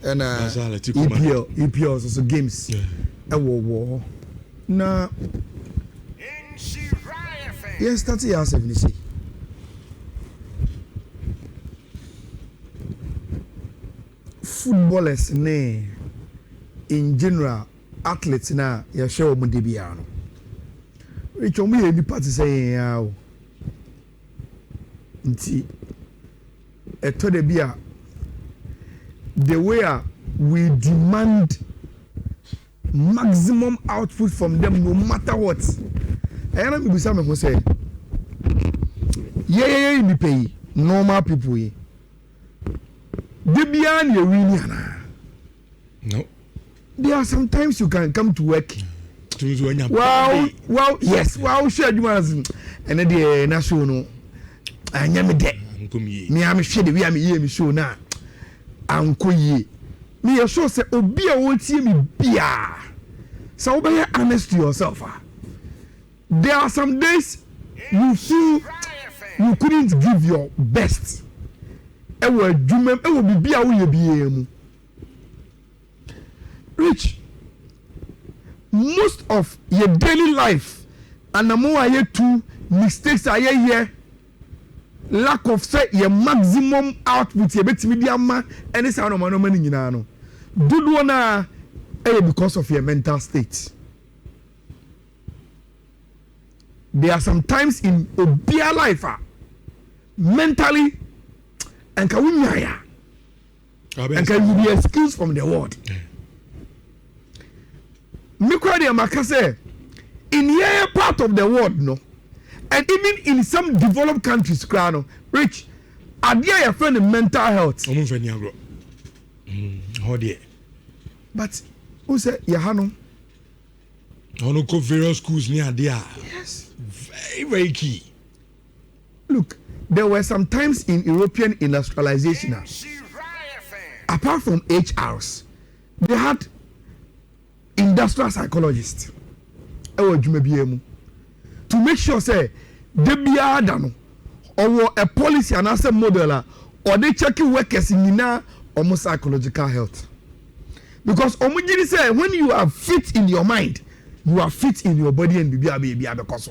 and EPL so games wo na yes start year 70 footballers ne in general athletes na ya show mo de bia no rich omo ye bi party say ya o nti eto de bia the way we demand maximum output from them no matter what. Ayala me bisa me ko say yeah me pay normal people ye de bia na win ana no there are sometimes you can come to work wow yes wow share adwuma and the na show no anya me de me am hwe de we am ye me show na anko ye me you show say obi a wontie me bia so be honest to yourself. There are some days you feel you couldn't give your best. Ewo adwuma ewo bibia wo ye bia mu. Rich, most of your daily life and the more you two mistakes are here, lack of say your maximum output you betimi dia ma any sound of money nyina no do na because of your mental state. There are some times in obia life mentally and can we and can you be excused from the world. Say, in your part of the world, no, and even in some developed countries, Rich, are there your friend in mental health? But who said Yahano? I go various schools near there. Yes, very very key. Look, there were some times in European industrialization, apart from HRs, they had industrial psychologists to make sure say they be adano or a policy and as a model or they check workers in almost psychological health, because say when you are fit in your mind you are fit in your body and be because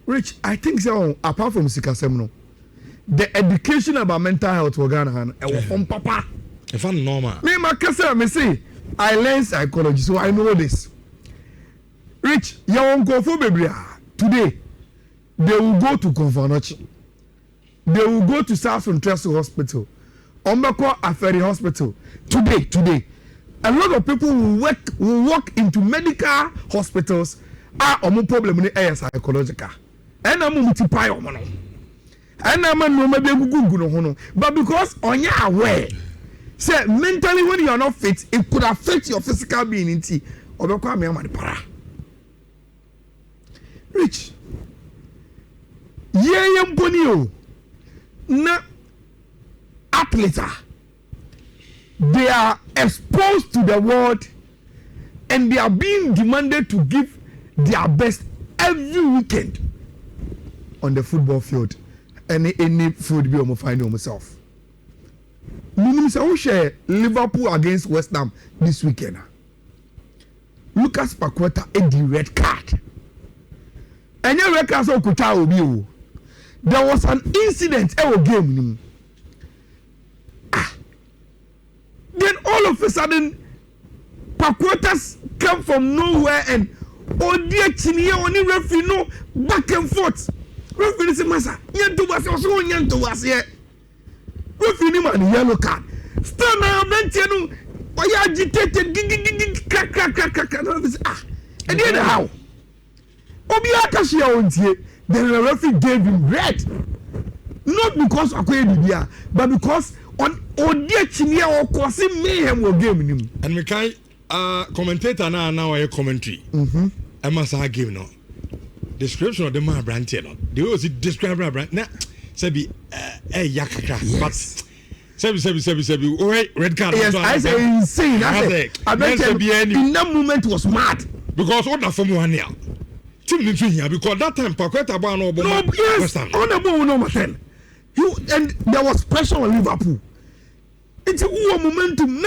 Rich, I think so. Apart from Sikasem, no, the education about mental health was Ghana and from Papa. If I'm normal, me me say I learn psychology, so I know this. Rich, you won't go for baby today. They will go to Konfanochi. They will go to South Central Hospital, Ombako Aferi Hospital. Today, a lot of people will walk into medical hospitals. Omo problem ni psychological. And I'm multiply omo. And I'm no maybe gugu no. But because on your aware. Say mentally when you are not fit, it could affect your physical being. Rich, na athletes, they are exposed to the world and they are being demanded to give their best every weekend on the football field. Any food be find myself. Share Liverpool against West Ham this weekend. Lucas Paqueta had the red card. And your red card there was an incident in the game. Then all of a sudden, Paquetas come from nowhere and dear Chinia only referee no back and forth. Referee say, "Masa, yantu was also yantu was here." Referee man yellow card. Still now mention why agitated crack. And then how? Obiaka she ontie. Then the referee gave him red. Not because of Kwedibia, but because on dear Chinia or Kwasi mayhem will game him. And we can commentator now a commentary. I must have given no description of the man brand. They also describe brand now. Sebi yakaka, but sebi red card. Yes, I say insane. I bet in that moment was mad because what the form one year. Team here because that time Paqueta ban no yes, on the ball no matter. And there was pressure on Liverpool. It's a momentum.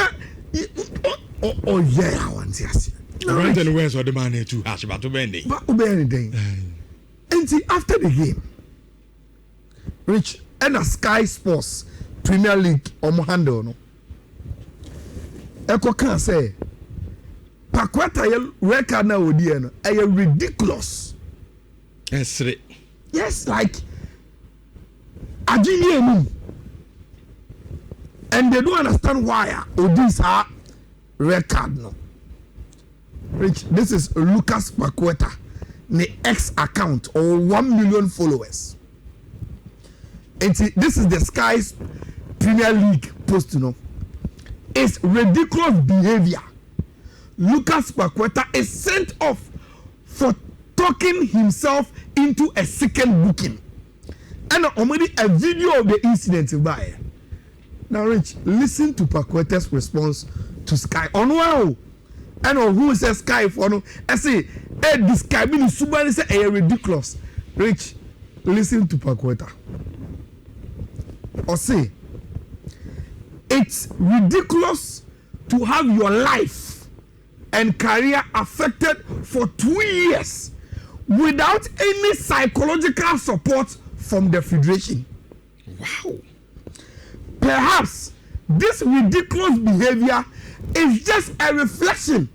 Oh yeah, I want to see. Brandon West or the man too. But anything. And see, after the game, Rich and a Sky Sports Premier League handle no. Eko can say Paqueta record na odi no. Ridiculous. Yes, like and they don't understand why Odin's record no. Rich, this is Lucas Paqueta, the X account or 1 million followers. And this is the Sky's Premier League post, It's ridiculous behavior. Lucas Paqueta is sent off for talking himself into a second booking. And already a video of the incident by. Now, Rich, listen to Paqueta's response to Sky. On wow. And who says Sky for no? I say, describing Subani say ridiculous. Rich, listen to Paqueta. Or say, it's ridiculous to have your life and career affected for 2 years without any psychological support from the federation. Wow. Perhaps this ridiculous behavior is just a reflection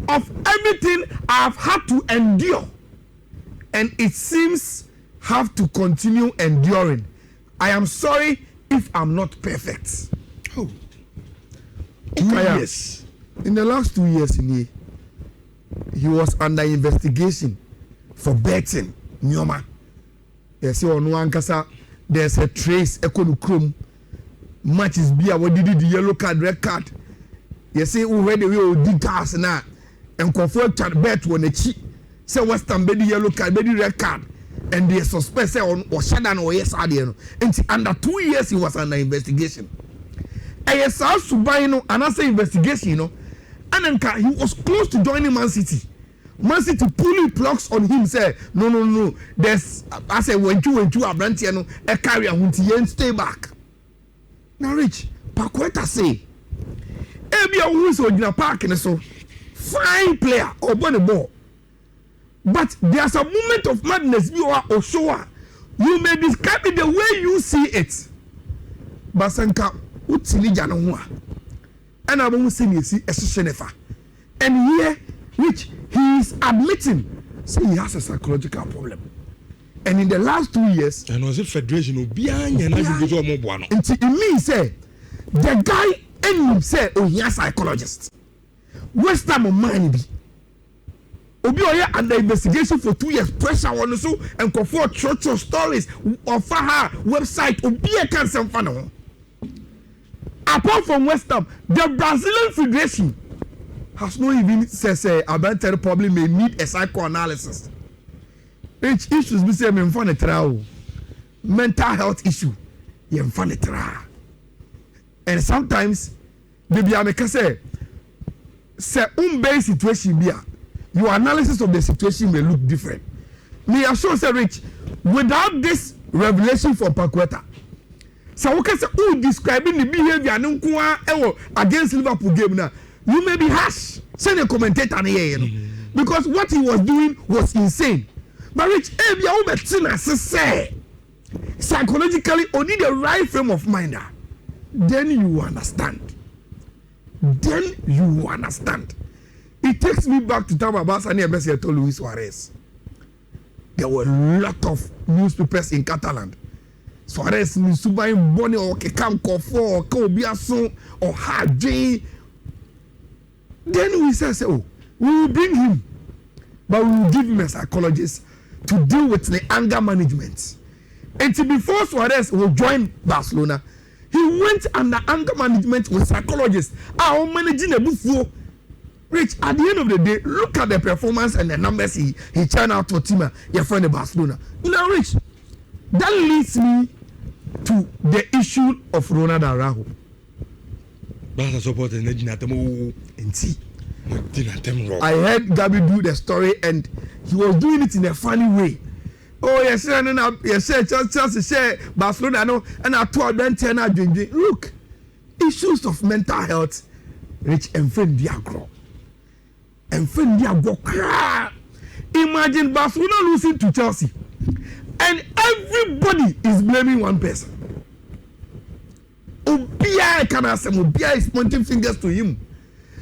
of everything I've had to endure, and it seems have to continue enduring. I am sorry if I'm not perfect. Oh. 2 years. In the last 2 years he was under investigation for betting. Nyoma. Yes, you know ankasa there's a trace ekonukrom matches be what did the yellow card, red card. You see already we will dig gas now and confirm chat bet when the cheat say West Ham be the yellow card, be the red card. And they suspect say on or Shadan or yes and under 2 years he was under investigation. And yes, also by another investigation, and then he was close to joining Man City. Man City pulling plugs on him say no. There's I say when you are branching a carrier who stay back. Now Rich, Paqueta say Ebia who so in a park and so fine player or the ball. But there's a moment of madness you are or show. You may describe it the way you see it. Basanka utilija no ho. And I won't see a shenefa. And here, which he is admitting, say he has a psychological problem. And in the last 2 years, and was it federation of behind and it means say the guy and say oh he has psychologist. West Ham of mind. Obi oya under investigation for 2 years, pressure on so and comfort church stories of her website obi can some fan. Apart from West Ham, the Brazilian Federation has not even says Abenter probably may need a psychoanalysis. Which issues be say me mfa trial. Mental health issue. Ye mfa trial. And sometimes baby ameka say base situation bia your analysis of the situation may look different. Me assure say Rich, without this revelation from Paqueta, so we can say who describing the behavior against Liverpool game now, you may be harsh. Send a commentator here, because what he was doing was insane. But Rich, if you say psychologically only the right frame of mind, then you understand. It takes me back to time about Barca and Luis Suarez. There were a lot of newspapers in Catalan. Suarez ni subai boni or kekam kofo or biaso or haji. Then we say, oh, we will bring him, but we will give him a psychologist to deal with the anger management. And before Suarez will join Barcelona, he went under anger management with psychologists. Our managing a buffo. Rich, at the end of the day, look at the performance and the numbers he turned out to team your friend Barcelona. Now, Rich, that leads me to the issue of Ronald Araujo. Barca supporters I heard Gabi do the story and he was doing it in a funny way. oh yes Chelsea share Barcelona no and I told them na dwendwe. Look, issues of mental health rich and friend diagro cry. Imagine Barcelona losing to Chelsea and everybody is blaming one person. Obia is pointing fingers to him.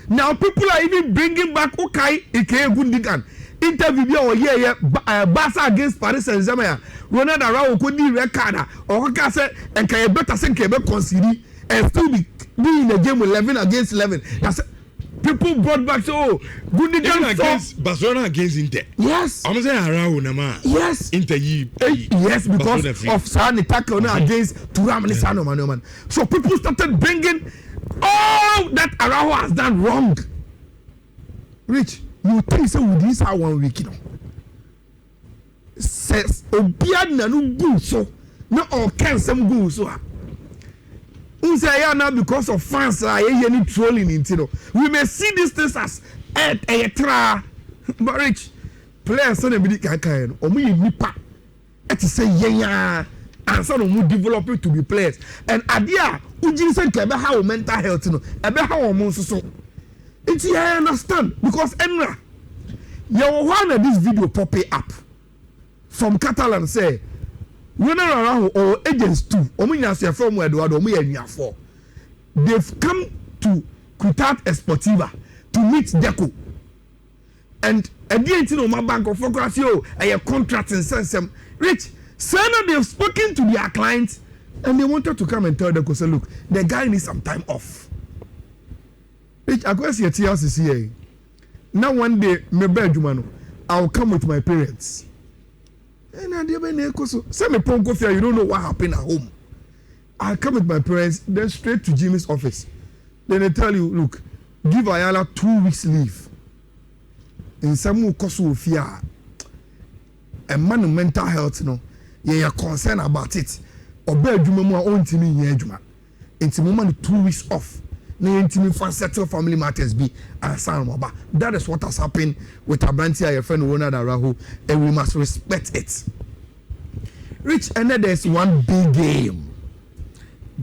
Now people are even bringing back Ike Gundogan interview Barca against Paris Saint-Germain. Ronald Araujo could be red card or say and can better say Quebec concede and still be in the game 11 against 11. That's people brought back Gundogan against Barcelona against Inter. Yes. I'm saying Araujo nama. Yes. Inter yes, because of Sani tackle against Thuram and Sano man. So people started bringing all that Araujo has done wrong. Rich, you think so with this how 1 week, you know? Says Obiad Nanu go so, not all can some go so. Now because of fans are any trolling into, you know. We may see these things as a tra, but Rich, players son of Bidika or me nipa. It is say yeah. And some of them develop it to be players. And idea, Ujin said, how mental health, you know, about how months so. It's I understand because Emra, you one of this video pop up from Catalan say, when around or agents too, Ominas from Eduardo, Omi they've come to Ciutat Esportiva to meet Deco. And again, you know, my bank of Focusio, a contract and send some rich. Sana, they've spoken to their clients and they wanted to come and tell them, say, look, the guy needs some time off. Rich, I go see a TLCCA. Now one day, I'll come with my parents. And I say me pongo fear, you don't know what happened at home. I'll come with my parents, then straight to Jimmy's office. Then they tell you, look, give Ayala 2 weeks leave. In some kosu fear. A man of mental health, you know. You're concerned about it. Or bed you more own to me, yeah, it's a moment 2 weeks off. No intimate for settle family matters be and sound about. That is what has happened with Abrantia, your friend Ronald Araujo, and we must respect it. Rich, and then there's one big game.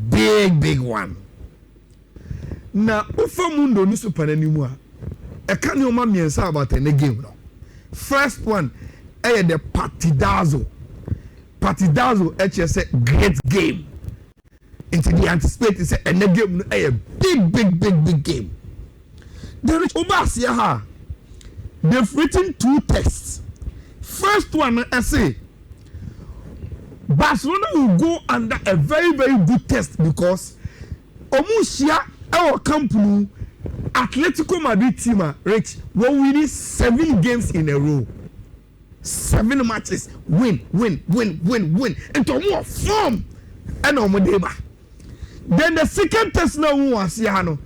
Big one. Now, Ufa Mundo no super anymore. I can't know my about any game now. First one, the Partidazo. Partidazo is a great game. Into the anticipate is a game, a big game. There is Obasia. They've written 2 tests. First one, I say, Barcelona will go under a very good test because Omusia our company Atletico Madrid team Rich will win 7 games in a row. 7 matches, win, into more form and Omodeba. Then the second test now was Yano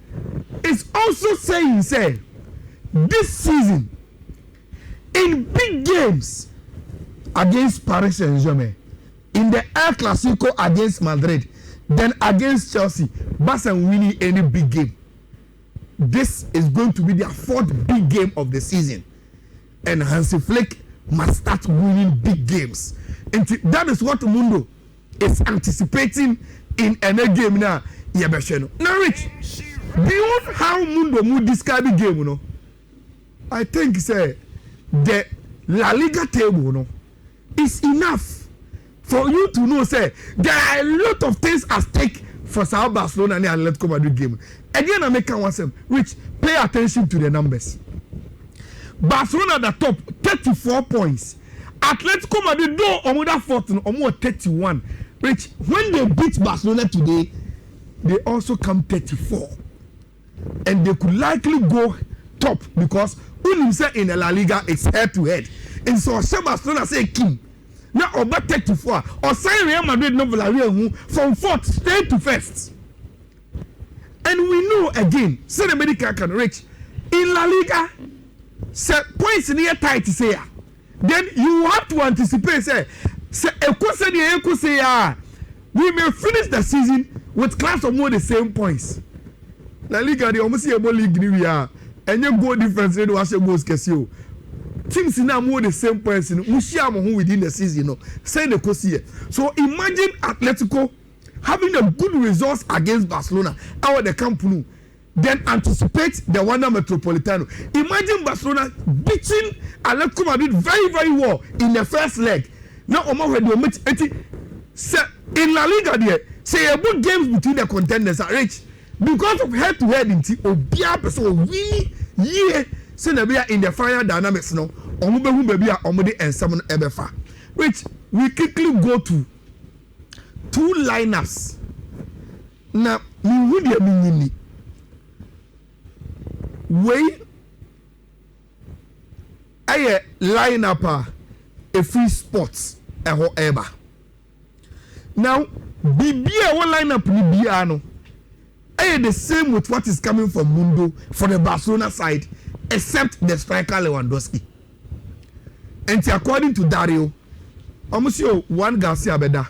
is also saying, say, this season in big games against Paris Saint-Germain, in the El Clasico against Madrid, then against Chelsea, Barca winning any big game. This is going to be their 4th big game of the season, and Hansi Flick must start winning big games. And that is what Mundo is anticipating in any game now. Now, Rich, beyond how Mundo would describe the game, you know, I think say the La Liga table, you know, is enough for you to know say there are a lot of things at stake for Sao Barcelona and the Atletico Madrid game. Again, I make one say, Rich, pay attention to the numbers. Barcelona at the top, 34 points. Atletico Madrid, no, almost 14, almost 31. Rich, when they beat Barcelona today, they also come 34. And they could likely go top because Unim in the La Liga is head to head. And so Barcelona say Kim. Now about 34. Or sign Real Madrid no Villarreal from 4th straight to 1st. And we know again, say the medical can reach in La Liga. Say points near tight to say. Then you have to anticipate say we may finish the season with class of more the same points. La Liga, they almost see a more league we are, and your goal difference, they do goals. teams now more the same person. We share who within the season, say the course here. So imagine Atletico having a good results against Barcelona out the Camp Nou, then anticipate the Wanda Metropolitano. Imagine Barcelona beating Atletico Madrid very, very well in the first leg. Now, Omar will meet in La Liga there. Say about games between the contenders are rich because of head-to-head in Obia person we say in the final dynamics no omubehu baby a omode ensam no ebefa. Which we quickly go to two lineups. Na mi hu dia mi way aye lineup a free sports eho eba. Now Bibia one lineup ni bia no the same with what is coming from Mundo for the Barcelona side, except the striker Lewandowski. And according to Dario, almost one Garcia Beda,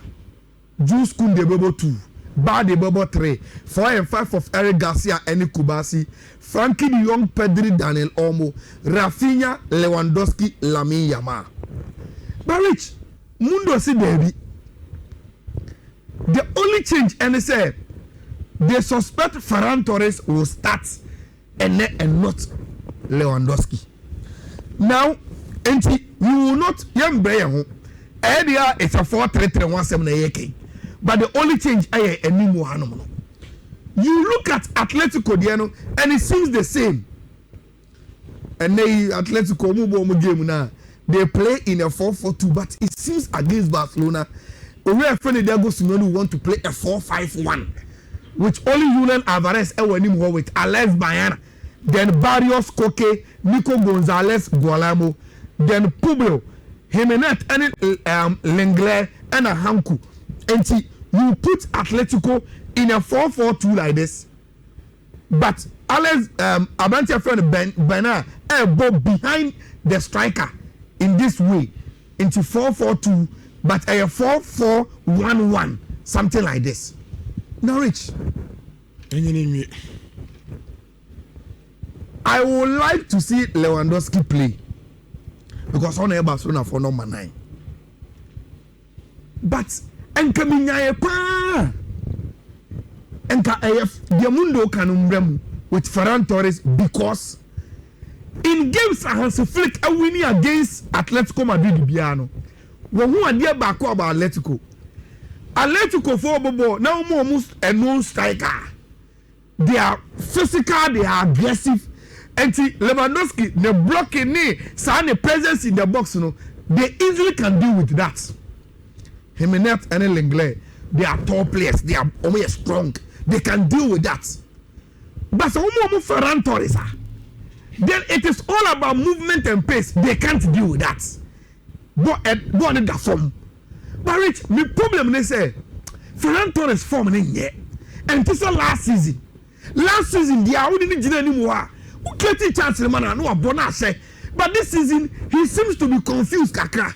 Jules Kunde Bebo 2, Bade Bebo 3, 4 and 5 of Eric Garcia and Kubasi, Frankie de Jong, Pedri, Daniel Olmo, Rafinha, Lewandowski, Lamine Yamal. But Rich, Mundo see baby. The only change, and they say, they suspect Ferran Torres will start and not Lewandowski. Now, and you will not young Brian. Area it's a 4-3-3-1-7 but the only change is a new Mohamed. You look at Atletico Diano and it seems the same. And they Atletico game now. They play in a 4-4-2, but it seems against Barcelona. We are friendly Diego Simeone want to play a 4-5-1. Which only Julian Alvarez ever with Alex Bayana, then Barrios Koke, Nico Gonzalez Gualamo, then Publio, Jimenez and Lenglet and a Hanku. And see, you put Atletico in a 4-4-2 like this. But Alex Abantia friend Bena behind the striker in this way into 4-4-2, but a 4-4-1-1, something like this. Norwich. I would like to see Lewandowski play because on a Barcelona for number 9. But enka minyaye pa enka the mundo can with Ferran Torres because in games Hans Flick a winning against Atletico Madrid biano. When who are dear back about Atletico for Bobo now almost a known striker. They are physical, they are aggressive. And Lewandowski, the blocking knee, the presence in the box, they easily can deal with that. Jimenez and Lenglet, they are tall players, they are almost strong, they can deal with that. But Ferran Torres, then it is all about movement and pace, they can't deal with that. But Rich, my problem is Ferran Torres form in yet. And this is last season. Last season, they are wouldn't need anymore. Who get a chance, man? I know a bonus. But this season, he seems to be confused, Kaka.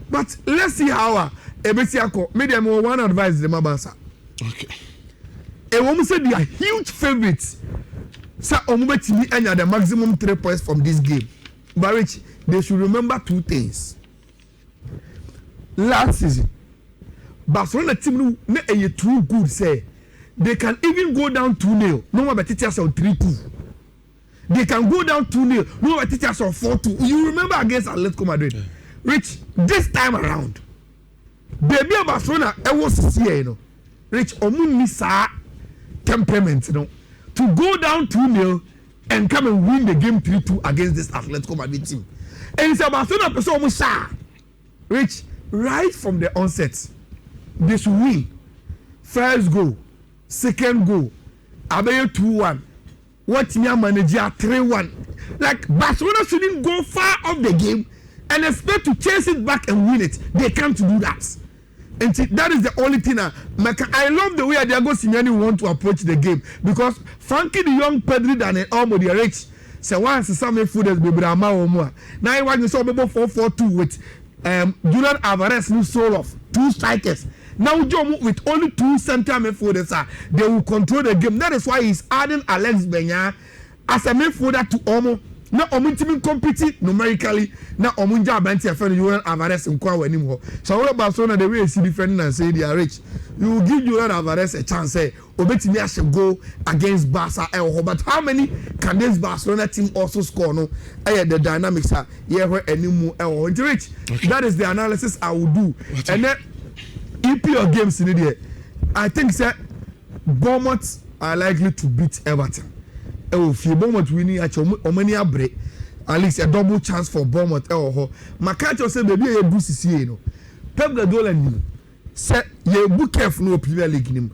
But let's see how Ebesiako made them one advice the Barca. Okay. A woman said they are huge favorites. So, Omubetini and the maximum 3 points from this game. But Rich, they should remember 2 things. Last season, Barcelona team no too good say they can even go down 2-0. No more better teachers on 3-2. They can go down 2-0. No more teachers on 4-2. You remember against Atletico Madrid, Rich. This time around, baby Barcelona was here, Rich. Omunisa temperament, to go down 2-0 and come and win the game 3-2 against this Atletico Madrid team. And it's a Barcelona person almost Rich. Right from the onset, they should win. First goal, second goal, Abeyo 2-1. What your manager 3-1. Like Barcelona shouldn't go far off the game and expect to chase it back and win it. They can't do that. And that is the only thing. I love the way Diego Simeone want to approach the game because Frankie de Jong, Pedri, Daniel Olmo, they are rich. So once some food has been Brahma or more. Now I want to saw 4-4-2 with Julian Alvarez new soul of 2 strikers. Now Joe with only 2 center midfielders, they will control the game. That is why he's adding Alex Benya as a midfielder to Olmo na omuntimi compete numerically na omunja abanti afan Julian Alvarez nkwa wanim ho so we Barcelona the way see defending and say they are rich you will give Julian Alvarez a chance obetimi ashe go against Barca but how many can this Barcelona team also score no the dynamics are here animu rich that is the analysis I will do and then EPL games in there I think say Bournemouth are likely to beat Everton. If you Bournemouth winning at Omania break, at least a double chance for Bournemouth. Makacho said, baby, a boost is here. Pep Guardiola said, you book careful no Premier League.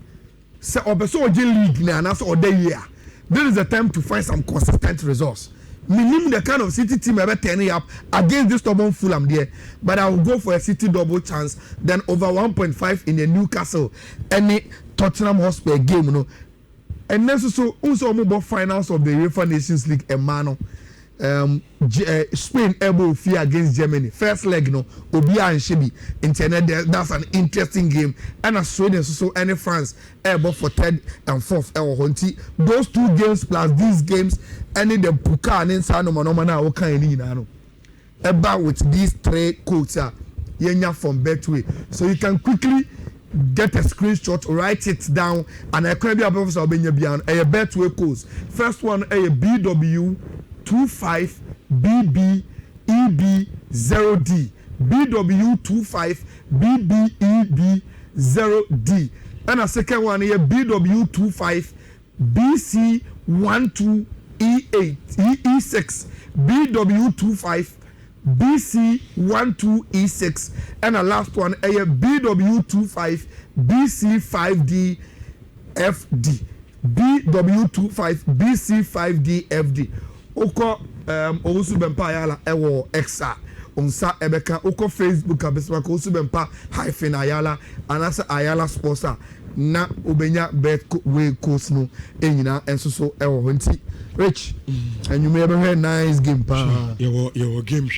Say, Obeso League now, and that's all day year. This is the time to find some consistent results. Minimum the kind of City team ever turning up against this stubborn Fulham there, but I will go for a City double chance, then over 1.5 in the Newcastle, any Tottenham Hotspur game, you know. And then so also about finals of the UEFA Nations League Emano Spain able fear against Germany first leg no Obia and Shebi internet that's an interesting game and Sweden so any France able for third and fourth Honti those two games plus these games any the Puka and inside no na no about with these three codes yenya from Betway so you can quickly get a screenshot, write it down, and I can be a professor Benyabian. A Betway codes. First one, a BW25BBEB0D. BW25BBEB0D. And a second one, a BW25BC12E8 E6. BW25 BC12E6 and a last one a BW25 BC5DFD BW25 BC5DFD oko Owusubempa Ayala ewo exa onsa ebeka oko Facebook abesema ko Owusubempa -Ayala anasa Ayala sports na obenya bet we course no enyina enso so ewo nti rich and you may have a nice game pa your game